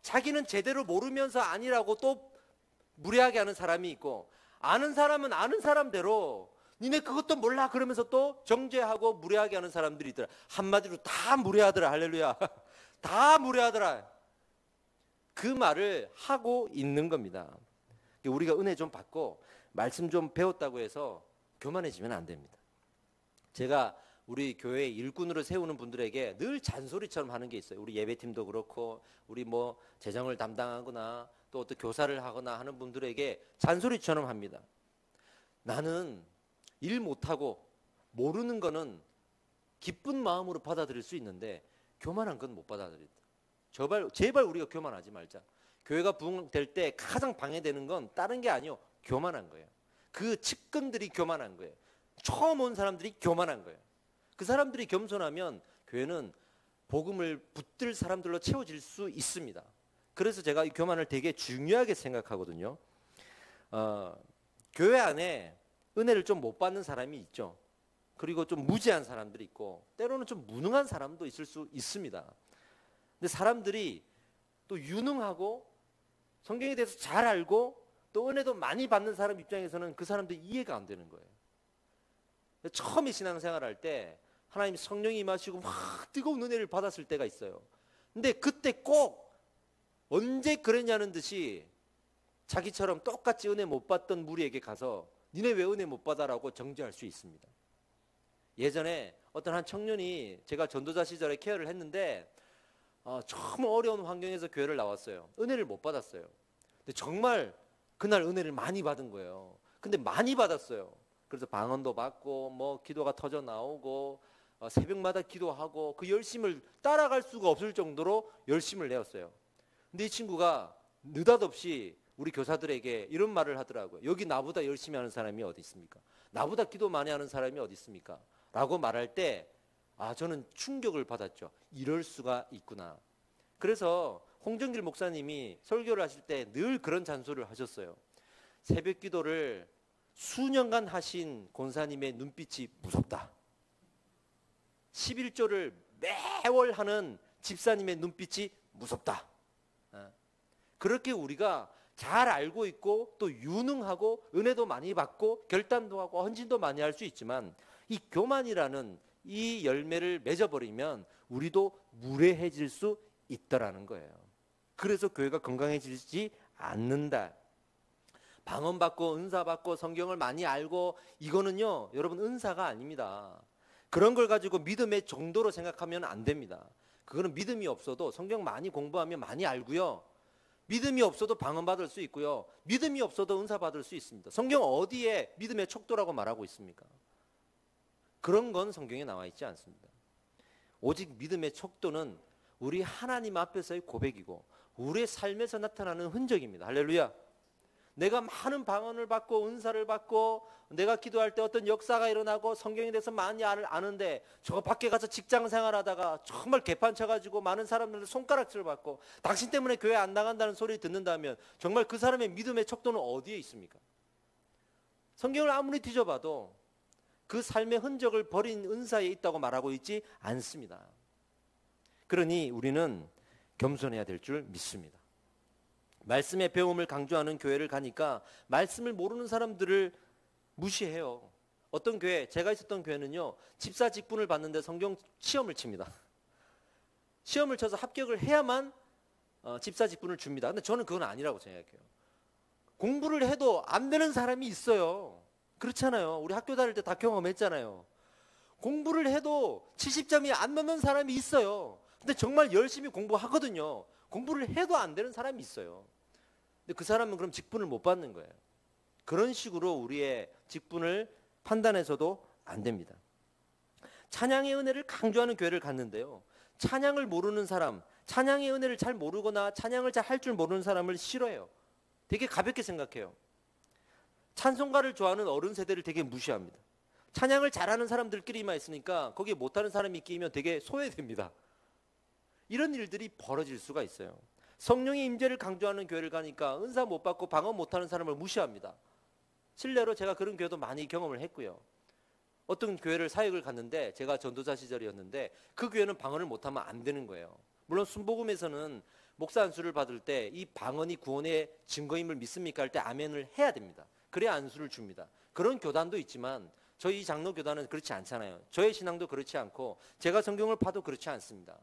S1: 자기는 제대로 모르면서 아니라고 또 무례하게 하는 사람이 있고, 아는 사람은 아는 사람대로 니네 그것도 몰라 그러면서 또 정죄하고 무례하게 하는 사람들이 있더라. 한마디로 다 무례하더라. 할렐루야. 다 무례하더라. 그 말을 하고 있는 겁니다. 우리가 은혜 좀 받고 말씀 좀 배웠다고 해서 교만해지면 안 됩니다. 제가 우리 교회 일꾼으로 세우는 분들에게 늘 잔소리처럼 하는 게 있어요. 우리 예배팀도 그렇고 우리 뭐 재정을 담당하거나 또 어떤 교사를 하거나 하는 분들에게 잔소리처럼 합니다. 나는 일 못하고 모르는 거는 기쁜 마음으로 받아들일 수 있는데 교만한 건 못 받아들인다. 제발 우리가 교만하지 말자. 교회가 부흥될 때 가장 방해되는 건 다른 게 아니요, 교만한 거예요. 그 측근들이 교만한 거예요. 처음 온 사람들이 교만한 거예요. 그 사람들이 겸손하면 교회는 복음을 붙들 사람들로 채워질 수 있습니다. 그래서 제가 이 교만을 되게 중요하게 생각하거든요. 교회 안에 은혜를 좀 못 받는 사람이 있죠. 그리고 좀 무지한 사람들이 있고 때로는 좀 무능한 사람도 있을 수 있습니다. 근데 사람들이 또 유능하고 성경에 대해서 잘 알고 또 은혜도 많이 받는 사람 입장에서는 그 사람들이 이해가 안 되는 거예요. 처음에 신앙생활 할 때 하나님 성령이 임하시고 막 뜨거운 은혜를 받았을 때가 있어요. 근데 그때 꼭 언제 그랬냐는 듯이 자기처럼 똑같이 은혜 못 받던 무리에게 가서 니네 왜 은혜 못 받아라고 정죄할 수 있습니다. 예전에 어떤 한 청년이 제가 전도자 시절에 케어를 했는데 정말 어려운 환경에서 교회를 나왔어요. 은혜를 못 받았어요. 근데 정말 그날 은혜를 많이 받은 거예요. 근데 많이 받았어요. 그래서 방언도 받고 뭐 기도가 터져 나오고 새벽마다 기도하고 그 열심을 따라갈 수가 없을 정도로 열심을 내었어요. 근데 이 친구가 느닷없이 우리 교사들에게 이런 말을 하더라고요. 여기 나보다 열심히 하는 사람이 어디 있습니까? 나보다 기도 많이 하는 사람이 어디 있습니까? 라고 말할 때 저는 충격을 받았죠. 이럴 수가 있구나. 그래서 홍정길 목사님이 설교를 하실 때 늘 그런 잔소리를 하셨어요. 새벽 기도를 수년간 하신 권사님의 눈빛이 무섭다. 11조를 매월 하는 집사님의 눈빛이 무섭다. 그렇게 우리가 잘 알고 있고 또 유능하고 은혜도 많이 받고 결단도 하고 헌신도 많이 할 수 있지만 이 교만이라는 이 열매를 맺어버리면 우리도 무례해질 수 있더라는 거예요. 그래서 교회가 건강해지지 않는다. 방언 받고 은사 받고 성경을 많이 알고 이거는요 여러분 은사가 아닙니다. 그런 걸 가지고 믿음의 정도로 생각하면 안 됩니다. 그거는 믿음이 없어도 성경 많이 공부하면 많이 알고요. 믿음이 없어도 방언 받을 수 있고요. 믿음이 없어도 은사 받을 수 있습니다. 성경 어디에 믿음의 척도라고 말하고 있습니까? 그런 건 성경에 나와 있지 않습니다. 오직 믿음의 척도는 우리 하나님 앞에서의 고백이고 우리의 삶에서 나타나는 흔적입니다. 할렐루야. 내가 많은 방언을 받고 은사를 받고 내가 기도할 때 어떤 역사가 일어나고 성경에 대해서 많이 아는데 저 밖에 가서 직장 생활하다가 정말 개판 쳐가지고 많은 사람들의 손가락질을 받고 당신 때문에 교회 안 나간다는 소리 듣는다면 정말 그 사람의 믿음의 척도는 어디에 있습니까? 성경을 아무리 뒤져봐도 그 삶의 흔적을 버린 은사에 있다고 말하고 있지 않습니다. 그러니 우리는 겸손해야 될 줄 믿습니다. 말씀의 배움을 강조하는 교회를 가니까 말씀을 모르는 사람들을 무시해요. 어떤 교회, 제가 있었던 교회는요 집사 직분을 받는데 성경 시험을 칩니다. 시험을 쳐서 합격을 해야만 집사 직분을 줍니다. 근데 저는 그건 아니라고 생각해요. 공부를 해도 안 되는 사람이 있어요. 그렇잖아요. 우리 학교 다닐 때 다 경험했잖아요. 공부를 해도 70점이 안 넘는 사람이 있어요. 근데 정말 열심히 공부하거든요. 공부를 해도 안 되는 사람이 있어요. 근데 그 사람은 그럼 직분을 못 받는 거예요. 그런 식으로 우리의 직분을 판단해서도 안 됩니다. 찬양의 은혜를 강조하는 교회를 갔는데요. 찬양을 모르는 사람, 찬양의 은혜를 잘 모르거나 찬양을 잘 할 줄 모르는 사람을 싫어해요. 되게 가볍게 생각해요. 찬송가를 좋아하는 어른 세대를 되게 무시합니다. 찬양을 잘하는 사람들끼리만 있으니까 거기에 못하는 사람이 끼면 되게 소외됩니다. 이런 일들이 벌어질 수가 있어요. 성령의 임재를 강조하는 교회를 가니까 은사 못 받고 방언 못하는 사람을 무시합니다. 실례로 제가 그런 교회도 많이 경험을 했고요. 어떤 교회를 사역을 갔는데 제가 전도자 시절이었는데 그 교회는 방언을 못하면 안 되는 거예요. 물론 순복음에서는 목사 안수를 받을 때 이 방언이 구원의 증거임을 믿습니까 할 때 아멘을 해야 됩니다. 그래야 안수를 줍니다. 그런 교단도 있지만 저희 장로 교단은 그렇지 않잖아요. 저의 신앙도 그렇지 않고 제가 성경을 봐도 그렇지 않습니다.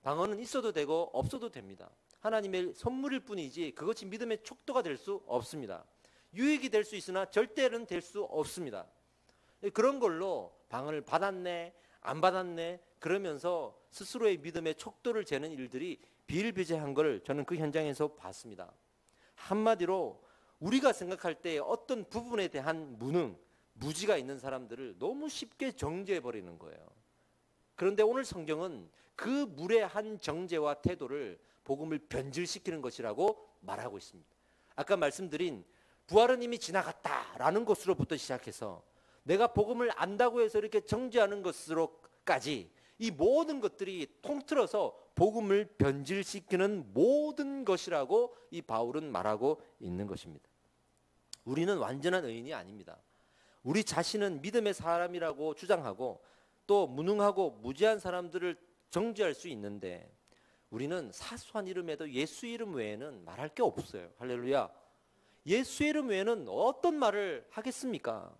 S1: 방언은 있어도 되고 없어도 됩니다. 하나님의 선물일 뿐이지 그것이 믿음의 척도가 될 수 없습니다. 유익이 될 수 있으나 절대는 될 수 없습니다. 그런 걸로 방을 받았네 안 받았네 그러면서 스스로의 믿음의 척도를 재는 일들이 비일비재한 걸 저는 그 현장에서 봤습니다. 한마디로 우리가 생각할 때 어떤 부분에 대한 무능, 무지가 있는 사람들을 너무 쉽게 정죄해버리는 거예요. 그런데 오늘 성경은 그 무례한 정죄와 태도를 복음을 변질시키는 것이라고 말하고 있습니다. 아까 말씀드린 부활은 이미 지나갔다라는 것으로부터 시작해서 내가 복음을 안다고 해서 이렇게 정죄하는 것으로까지 이 모든 것들이 통틀어서 복음을 변질시키는 모든 것이라고 이 바울은 말하고 있는 것입니다. 우리는 완전한 의인이 아닙니다. 우리 자신은 믿음의 사람이라고 주장하고 또 무능하고 무지한 사람들을 정죄할 수 있는데 우리는 사소한 이름에도 예수 이름 외에는 말할 게 없어요. 할렐루야. 예수 이름 외에는 어떤 말을 하겠습니까?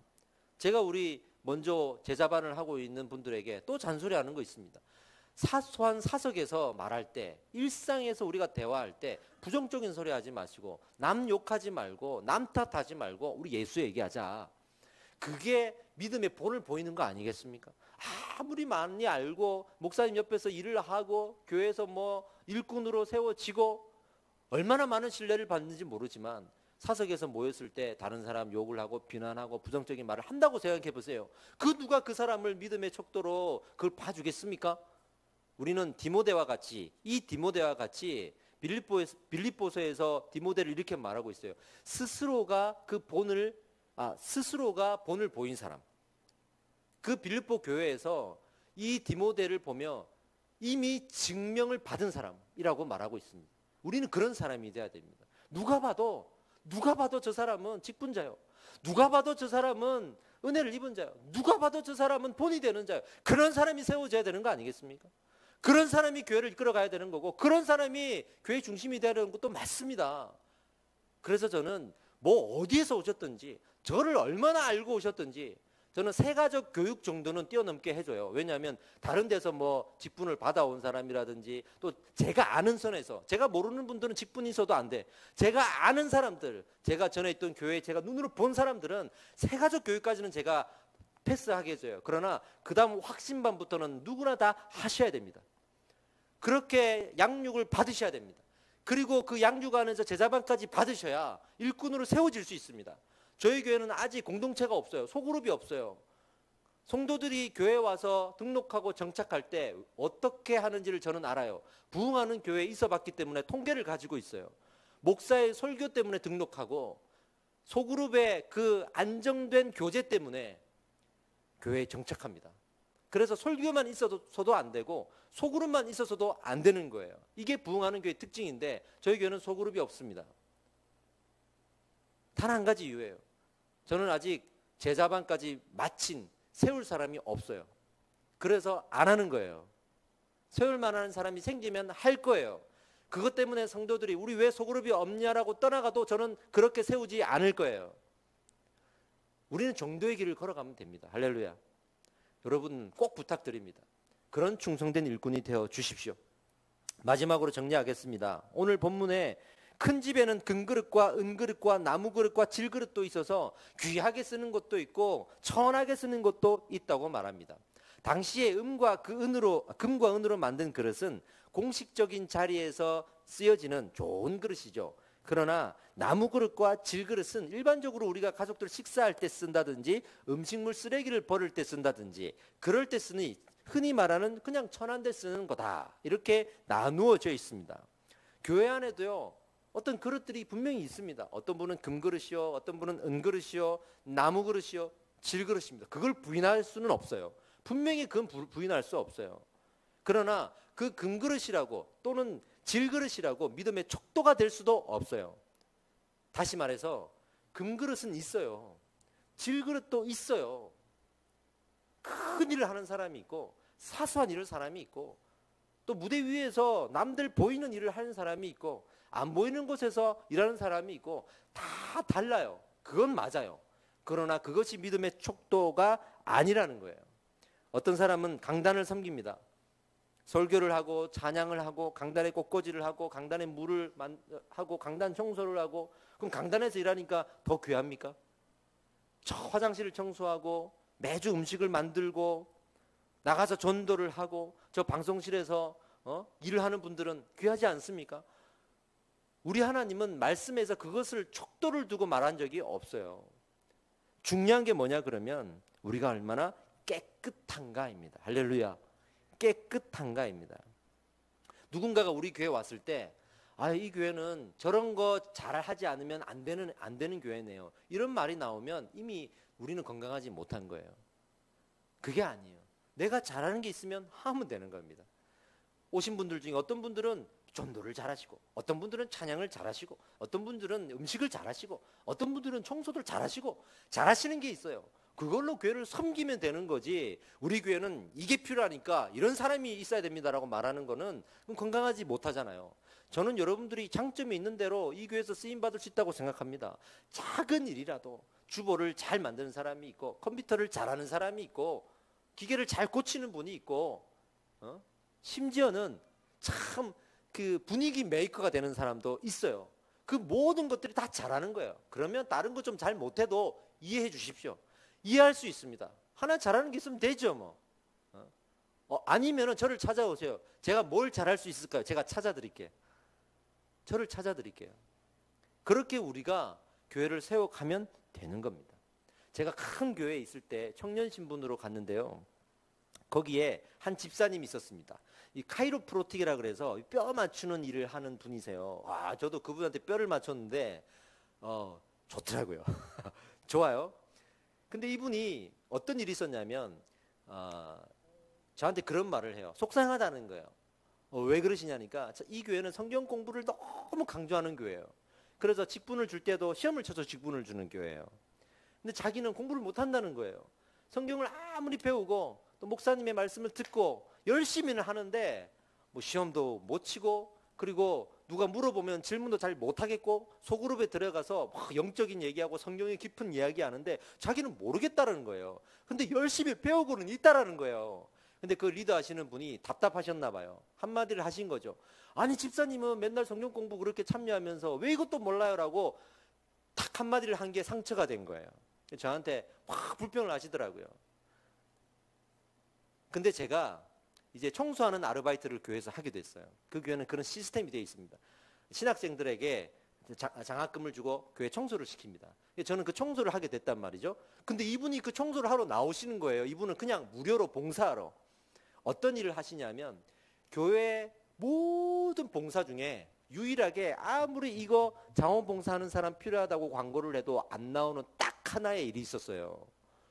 S1: 제가 우리 먼저 제자반을 하고 있는 분들에게 또 잔소리하는 거 있습니다. 사소한 사석에서 말할 때, 일상에서 우리가 대화할 때 부정적인 소리 하지 마시고 남 욕하지 말고 남 탓하지 말고 우리 예수 얘기하자. 그게 믿음의 본을 보이는 거 아니겠습니까? 아무리 많이 알고 목사님 옆에서 일을 하고 교회에서 뭐 일꾼으로 세워지고 얼마나 많은 신뢰를 받는지 모르지만 사석에서 모였을 때 다른 사람 욕을 하고 비난하고 부정적인 말을 한다고 생각해 보세요. 그 누가 그 사람을 믿음의 척도로 그걸 봐주겠습니까? 우리는 디모데와 같이 이 디모데와 같이 빌립보서에서 디모데를 이렇게 말하고 있어요. 스스로가 본을 보인 사람. 그 빌립보 교회에서 이 디모데를 보며 이미 증명을 받은 사람이라고 말하고 있습니다. 우리는 그런 사람이 돼야 됩니다. 누가 봐도 저 사람은 직분자요. 누가 봐도 저 사람은 은혜를 입은 자요. 누가 봐도 저 사람은 본이 되는 자요. 그런 사람이 세워져야 되는 거 아니겠습니까? 그런 사람이 교회를 이끌어가야 되는 거고 그런 사람이 교회 중심이 되야 되는 것도 맞습니다. 그래서 저는 뭐 어디에서 오셨든지 저를 얼마나 알고 오셨든지 저는 세가적 교육 정도는 뛰어넘게 해줘요. 왜냐하면 다른 데서 뭐 직분을 받아온 사람이라든지 또 제가 아는 선에서 제가 모르는 분들은 직분이 있어도 안 돼. 제가 아는 사람들, 제가 전에 있던 교회 제가 눈으로 본 사람들은 세가적 교육까지는 제가 패스하게 해줘요. 그러나 그 다음 확신반부터는 누구나 다 하셔야 됩니다. 그렇게 양육을 받으셔야 됩니다. 그리고 그 양육 안에서 제자반까지 받으셔야 일꾼으로 세워질 수 있습니다. 저희 교회는 아직 공동체가 없어요. 소그룹이 없어요. 성도들이 교회에 와서 등록하고 정착할 때 어떻게 하는지를 저는 알아요. 부흥하는 교회에 있어 봤기 때문에 통계를 가지고 있어요. 목사의 설교 때문에 등록하고 소그룹의 그 안정된 교제 때문에 교회에 정착합니다. 그래서 설교만 있어서도 안 되고 소그룹만 있어서도 안 되는 거예요. 이게 부흥하는 교회의 특징인데 저희 교회는 소그룹이 없습니다. 단 한 가지 이유예요. 저는 아직 제자반까지 세울 사람이 없어요. 그래서 안 하는 거예요. 세울 만한 사람이 생기면 할 거예요. 그것 때문에 성도들이 우리 왜 소그룹이 없냐라고 떠나가도 저는 그렇게 세우지 않을 거예요. 우리는 정도의 길을 걸어가면 됩니다. 할렐루야. 여러분 꼭 부탁드립니다. 그런 충성된 일꾼이 되어 주십시오. 마지막으로 정리하겠습니다. 오늘 본문에 큰 집에는 금그릇과 은그릇과 나무그릇과 질그릇도 있어서 귀하게 쓰는 것도 있고 천하게 쓰는 것도 있다고 말합니다. 당시에 금과 은으로 만든 그릇은 공식적인 자리에서 쓰여지는 좋은 그릇이죠. 그러나 나무그릇과 질그릇은 일반적으로 우리가 가족들 식사할 때 쓴다든지 음식물 쓰레기를 버릴 때 쓴다든지 그럴 때 쓰는 흔히 말하는 그냥 천한 데 쓰는 거다. 이렇게 나누어져 있습니다. 교회 안에도요. 어떤 그릇들이 분명히 있습니다. 어떤 분은 금그릇이요, 어떤 분은 은그릇이요, 나무그릇이요, 질그릇입니다. 그걸 부인할 수는 없어요. 분명히 그건 부인할 수 없어요. 그러나 그 금그릇이라고 또는 질그릇이라고 믿음의 척도가 될 수도 없어요. 다시 말해서 금그릇은 있어요. 질그릇도 있어요. 큰 일을 하는 사람이 있고 사소한 일을 사람이 있고 또 무대 위에서 남들 보이는 일을 하는 사람이 있고 안 보이는 곳에서 일하는 사람이 있고 다 달라요. 그건 맞아요. 그러나 그것이 믿음의 척도가 아니라는 거예요. 어떤 사람은 강단을 섬깁니다. 설교를 하고 찬양을 하고 강단에 꽃꽂이를 하고 강단에 물을 하고 강단 청소를 하고 그럼 강단에서 일하니까 더 귀합니까? 저 화장실을 청소하고 매주 음식을 만들고 나가서 전도를 하고 저 방송실에서 일을 하는 분들은 귀하지 않습니까? 우리 하나님은 말씀에서 그것을 척도를 두고 말한 적이 없어요. 중요한 게 뭐냐 그러면 우리가 얼마나 깨끗한가입니다. 할렐루야. 깨끗한가입니다. 누군가가 우리 교회 왔을 때 이 교회는 저런 거 잘하지 않으면 안 되는 교회네요. 이런 말이 나오면 이미 우리는 건강하지 못한 거예요. 그게 아니에요. 내가 잘하는 게 있으면 하면 되는 겁니다. 오신 분들 중에 어떤 분들은 전도를 잘하시고, 어떤 분들은 찬양을 잘하시고, 어떤 분들은 음식을 잘하시고, 어떤 분들은 청소를 잘하시고, 잘하시는 게 있어요. 그걸로 교회를 섬기면 되는 거지, 우리 교회는 이게 필요하니까 이런 사람이 있어야 됩니다라고 말하는 거는 건강하지 못하잖아요. 저는 여러분들이 장점이 있는 대로 이 교회에서 쓰임받을 수 있다고 생각합니다. 작은 일이라도 주보를 잘 만드는 사람이 있고, 컴퓨터를 잘하는 사람이 있고, 기계를 잘 고치는 분이 있고, 심지어는 참 그 분위기 메이커가 되는 사람도 있어요. 그 모든 것들이 다 잘하는 거예요. 그러면 다른 거 좀 잘 못해도 이해해 주십시오. 이해할 수 있습니다. 하나 잘하는 게 있으면 되죠 뭐. 아니면은 저를 찾아오세요. 제가 뭘 잘할 수 있을까요? 제가 찾아드릴게요. 저를 찾아드릴게요. 그렇게 우리가 교회를 세워가면 되는 겁니다. 제가 큰 교회에 있을 때 청년 신분으로 갔는데요. 거기에 한 집사님이 있었습니다. 이 카이로프로틱이라 그래서 뼈 맞추는 일을 하는 분이세요. 저도 그분한테 뼈를 맞췄는데 좋더라고요. 좋아요. 근데 이분이 어떤 일이 있었냐면 저한테 그런 말을 해요. 속상하다는 거예요. 왜 그러시냐니까 이 교회는 성경 공부를 너무 강조하는 교회예요. 그래서 직분을 줄 때도 시험을 쳐서 직분을 주는 교회예요. 근데 자기는 공부를 못한다는 거예요. 성경을 아무리 배우고 또 목사님의 말씀을 듣고 열심히는 하는데 뭐 시험도 못 치고, 그리고 누가 물어보면 질문도 잘 못하겠고, 소그룹에 들어가서 막 영적인 얘기하고 성경의 깊은 이야기 하는데 자기는 모르겠다라는 거예요. 근데 열심히 배우고는 있다라는 거예요. 근데 그 리더 하시는 분이 답답하셨나 봐요. 한마디를 하신 거죠. 아니 집사님은 맨날 성경 공부 그렇게 참여하면서 왜 이것도 몰라요라고 딱 한마디를 한 게 상처가 된 거예요. 저한테 확 불평을 하시더라고요. 근데 제가 이제 청소하는 아르바이트를 교회에서 하게 됐어요. 그 교회는 그런 시스템이 되어 있습니다. 신학생들에게 장학금을 주고 교회 청소를 시킵니다. 저는 그 청소를 하게 됐단 말이죠. 근데 이분이 그 청소를 하러 나오시는 거예요. 이분은 그냥 무료로 봉사하러. 어떤 일을 하시냐면 교회 모든 봉사 중에 유일하게 아무리 이거 자원봉사하는 사람 필요하다고 광고를 해도 안 나오는 딱 하나의 일이 있었어요.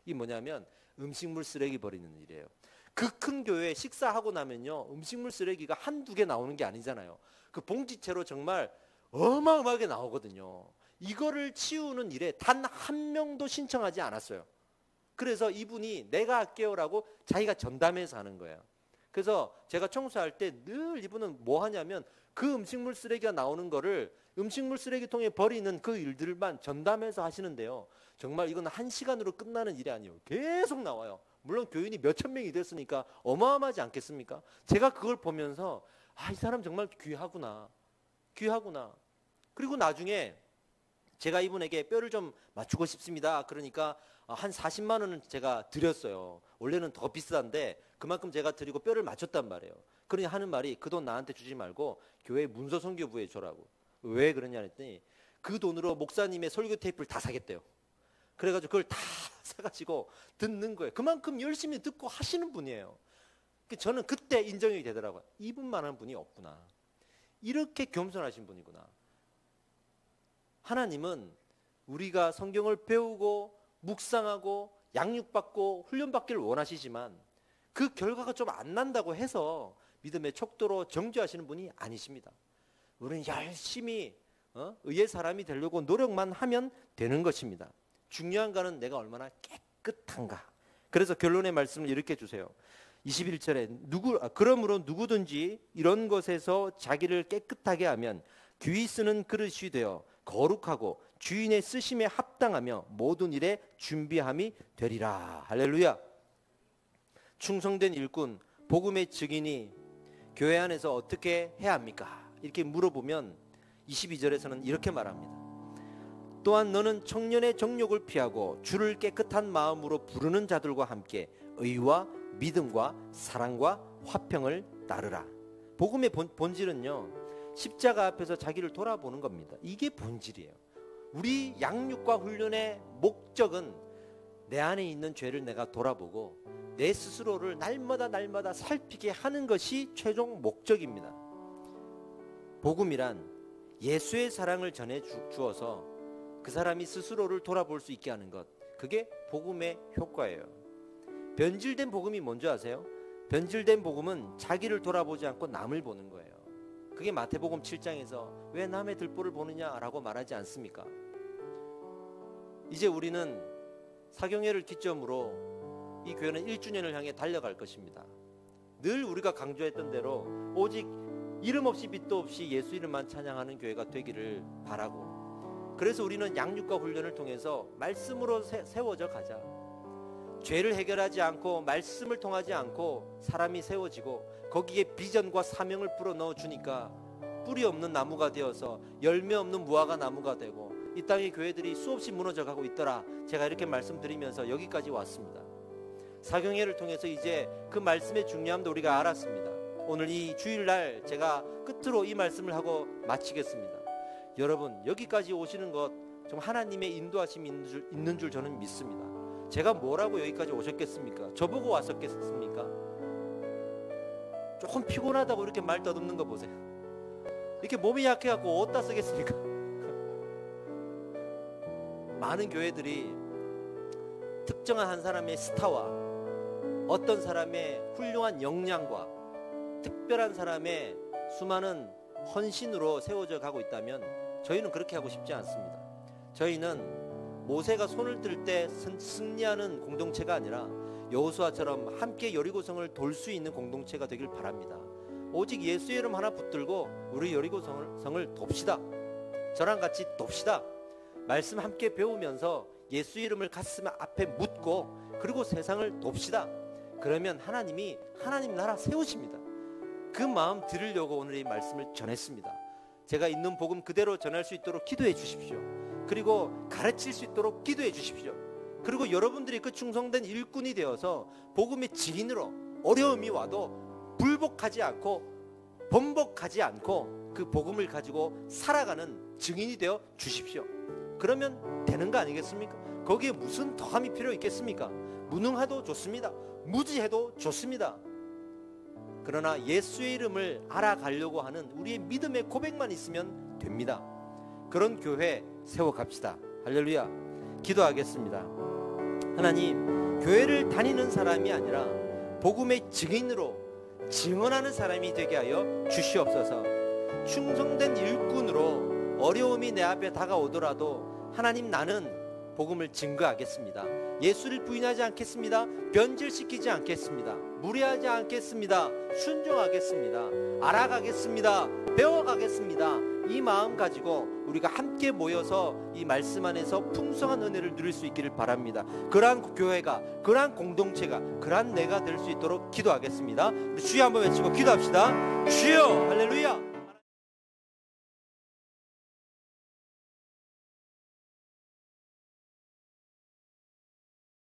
S1: 이게 뭐냐면 음식물 쓰레기 버리는 일이에요. 그 큰 교회 식사하고 나면요, 음식물 쓰레기가 한두 개 나오는 게 아니잖아요. 그 봉지채로 정말 어마어마하게 나오거든요. 이거를 치우는 일에 단 한 명도 신청하지 않았어요. 그래서 이분이 내가 할게요라고 자기가 전담해서 하는 거예요. 그래서 제가 청소할 때 늘 이분은 뭐 하냐면 그 음식물 쓰레기가 나오는 거를 음식물 쓰레기통에 버리는 그 일들만 전담해서 하시는데요. 정말 이건 1시간으로 끝나는 일이 아니에요. 계속 나와요. 물론 교인이 몇천 명이 됐으니까 어마어마하지 않겠습니까? 제가 그걸 보면서 이 사람 정말 귀하구나. 귀하구나. 그리고 나중에 제가 이분에게 뼈를 좀 맞추고 싶습니다. 그러니까 한 40만 원은 제가 드렸어요. 원래는 더 비싼데 그만큼 제가 드리고 뼈를 맞췄단 말이에요. 그러니 하는 말이 그 돈 나한테 주지 말고 교회 문서선교부에 줘라고. 왜 그러냐 했더니 그 돈으로 목사님의 설교 테이프를 다 사겠대요. 그래가지고 그걸 다 사가지고 듣는 거예요. 그만큼 열심히 듣고 하시는 분이에요. 저는 그때 인정이 되더라고요. 이분만한 분이 없구나. 이렇게 겸손하신 분이구나. 하나님은 우리가 성경을 배우고 묵상하고 양육받고 훈련받기를 원하시지만 그 결과가 좀 안 난다고 해서 믿음의 척도로 정죄하시는 분이 아니십니다. 우리는 열심히 의의 사람이 되려고 노력만 하면 되는 것입니다. 중요한 거는 내가 얼마나 깨끗한가. 그래서 결론의 말씀을 이렇게 주세요. 21절에 그러므로 누구든지 이런 것에서 자기를 깨끗하게 하면 귀히 쓰는 그릇이 되어 거룩하고 주인의 쓰심에 합당하며 모든 일에 준비함이 되리라. 할렐루야. 충성된 일꾼, 복음의 증인이 교회 안에서 어떻게 해야 합니까? 이렇게 물어보면 22절에서는 이렇게 말합니다. 또한 너는 청년의 정욕을 피하고 주를 깨끗한 마음으로 부르는 자들과 함께 의와 믿음과 사랑과 화평을 따르라. 복음의 본질은요, 십자가 앞에서 자기를 돌아보는 겁니다. 이게 본질이에요. 우리 양육과 훈련의 목적은 내 안에 있는 죄를 내가 돌아보고 내 스스로를 날마다 살피게 하는 것이 최종 목적입니다. 복음이란 예수의 사랑을 전해 주어서 그 사람이 스스로를 돌아볼 수 있게 하는 것, 그게 복음의 효과예요. 변질된 복음이 뭔지 아세요? 변질된 복음은 자기를 돌아보지 않고 남을 보는 거예요. 그게 마태복음 7장에서 왜 남의 들보를 보느냐라고 말하지 않습니까? 이제 우리는 사경회를 기점으로 이 교회는 1주년을 향해 달려갈 것입니다. 늘 우리가 강조했던 대로 오직 이름 없이 빛도 없이 예수 이름만 찬양하는 교회가 되기를 바라고, 그래서 우리는 양육과 훈련을 통해서 말씀으로 세워져 가자. 죄를 해결하지 않고 말씀을 통하지 않고 사람이 세워지고 거기에 비전과 사명을 불어넣어 주니까 뿌리 없는 나무가 되어서 열매 없는 무화과 나무가 되고 이 땅의 교회들이 수없이 무너져 가고 있더라. 제가 이렇게 말씀드리면서 여기까지 왔습니다. 사경회를 통해서 이제 그 말씀의 중요함도 우리가 알았습니다. 오늘 이 주일날 제가 끝으로 이 말씀을 하고 마치겠습니다. 여러분, 여기까지 오시는 것 좀 하나님의 인도하심이 있는 줄 저는 믿습니다. 제가 뭐라고 여기까지 오셨겠습니까? 저보고 왔었겠습니까? 조금 피곤하다고 이렇게 말 떠듬는 거 보세요. 이렇게 몸이 약해갖고 어디다 쓰겠습니까? 많은 교회들이 특정한 한 사람의 스타와 어떤 사람의 훌륭한 역량과 특별한 사람의 수많은 헌신으로 세워져 가고 있다면 저희는 그렇게 하고 싶지 않습니다. 저희는 모세가 손을 들 때 승리하는 공동체가 아니라 여호수아처럼 함께 여리고성을 돌 수 있는 공동체가 되길 바랍니다. 오직 예수의 이름 하나 붙들고 우리 여리고성을 돕시다. 저랑 같이 돕시다. 말씀 함께 배우면서 예수 이름을 가슴 앞에 묻고 그리고 세상을 돕시다. 그러면 하나님이 하나님 나라 세우십니다. 그 마음 들으려고 오늘 이 말씀을 전했습니다. 제가 있는 복음 그대로 전할 수 있도록 기도해 주십시오. 그리고 가르칠 수 있도록 기도해 주십시오. 그리고 여러분들이 그 충성된 일꾼이 되어서 복음의 증인으로 어려움이 와도 불복하지 않고 번복하지 않고 그 복음을 가지고 살아가는 증인이 되어 주십시오. 그러면 되는 거 아니겠습니까? 거기에 무슨 더함이 필요 있겠습니까? 무능해도 좋습니다. 무지해도 좋습니다. 그러나 예수의 이름을 알아가려고 하는 우리의 믿음의 고백만 있으면 됩니다. 그런 교회 세워갑시다. 할렐루야. 기도하겠습니다. 하나님, 교회를 다니는 사람이 아니라 복음의 증인으로 증언하는 사람이 되게 하여 주시옵소서. 충성된 일꾼으로 어려움이 내 앞에 다가오더라도 하나님, 나는 복음을 증거하겠습니다. 예수를 부인하지 않겠습니다. 변질시키지 않겠습니다. 무례하지 않겠습니다. 순종하겠습니다. 알아가겠습니다. 배워가겠습니다. 이 마음 가지고 우리가 함께 모여서 이 말씀 안에서 풍성한 은혜를 누릴 수 있기를 바랍니다. 그러한 교회가, 그러한 공동체가, 그러한 내가 될 수 있도록 기도하겠습니다. 우리 주여 한번 외치고 기도합시다. 주여. 할렐루야.